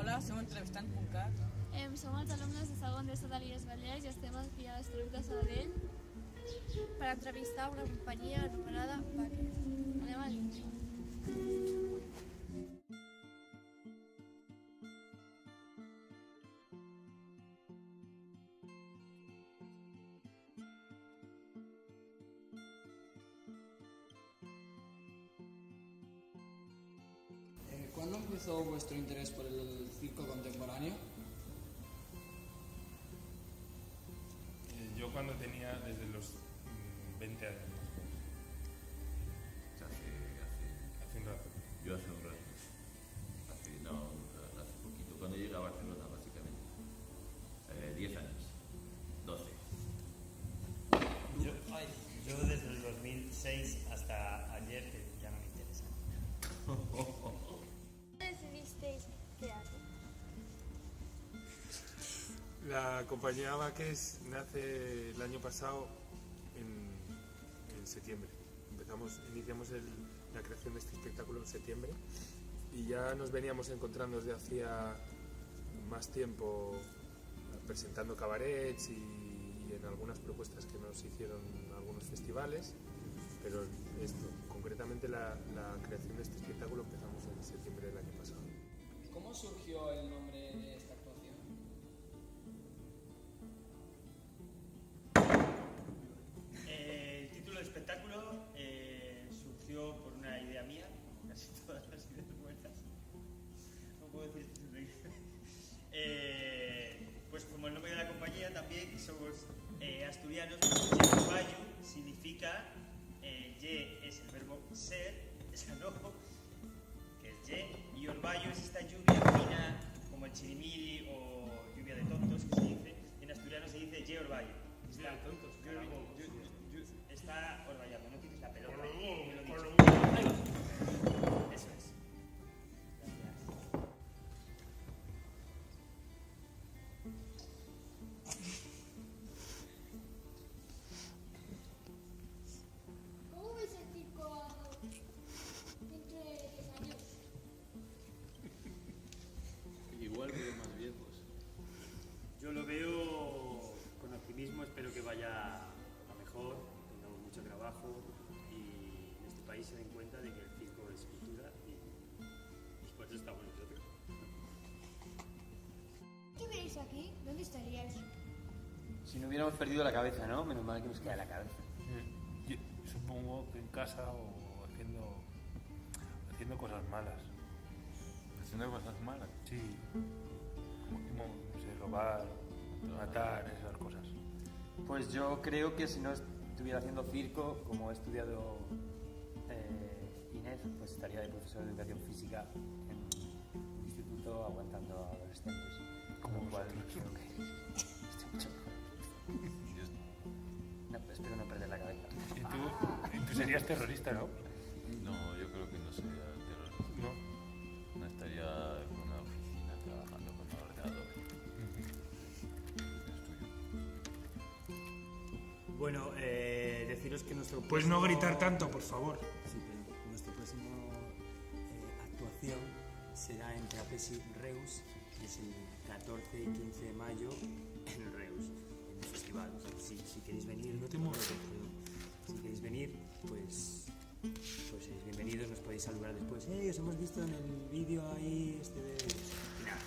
Hola, som entrevistant.cat. Som els alumnes de segon d'ESO de l'IES Vallès i estem aquí a l'Institut de Sabadell per entrevistar una companyia anomenada Baker. Anem a l'intro. ¿Cuándo empezó vuestro interés por el circo contemporáneo? Yo cuando tenía desde los 20 años. Hace un rato. Yo hace un rato. Hace poquito. Cuando llegué a Barcelona, básicamente. 10 años. 12. Yo desde el 2006 hasta ayer, que ya no me interesa. ¿Decidisteis crearlo? La compañía Baques nace el año pasado en septiembre. Iniciamos la creación de este espectáculo en septiembre y ya nos veníamos encontrando desde hacía más tiempo presentando cabarets y en algunas propuestas que nos hicieron algunos festivales, pero concretamente la creación de este espectáculo empezamos en septiembre del año pasado. ¿Cómo surgió el nombre de esta actuación? El título del espectáculo surgió por una idea mía, casi todas las ideas buenas. No puedo decir. Pues como el nombre de la compañía también somos asturianos, Orbayu significa, ye es el verbo ser, es anojo, que es ye, y Orbayu es esta lluvia fina como el chirimiri o lluvia de tontos que se dice. En asturiano se dice ye Orbayu. Está, está orbayando, no tienes la pelota. Me lo he dicho. Eso es. ¿Cómo veis el circo dentro de 10 años? Igual que más viejos. Yo lo veo con optimismo, espero que vaya a mejor, tengamos mucho trabajo y en este país se den cuenta de que el circo es cultura y por eso estamos nosotros. ¿Qué veis aquí? ¿Dónde estaríais? Si no hubiéramos perdido la cabeza, ¿no? Menos mal que nos queda la cabeza. Yo supongo que en casa o haciendo cosas malas. ¿Haciendo cosas malas? Sí. Como, no sé, robar, matar, esas cosas. Pues yo creo que si no estuviera haciendo circo, como ha estudiado Inés, pues estaría de profesor de educación física en un instituto aguantando a adolescentes. Como Con lo cual vosotros. creo que estoy mucho mejor. No, espero no perder la cabeza. Y tú serías terrorista, ¿no? No, yo creo que no sería terrorista. No. No estaría en una oficina trabajando con un ordenador. Es tuyo. Bueno, deciros que nuestro Puedes no gritar tanto, por favor. Sí, pero nuestra próxima actuación será en Trapezi Reus, que es el 14 y 15 de mayo en Reus, en el festival. O sea, si queréis venir, No te muevas. si queréis venir, pues sois bienvenidos, nos podéis saludar después. Os hemos visto en el vídeo ahí, y nada.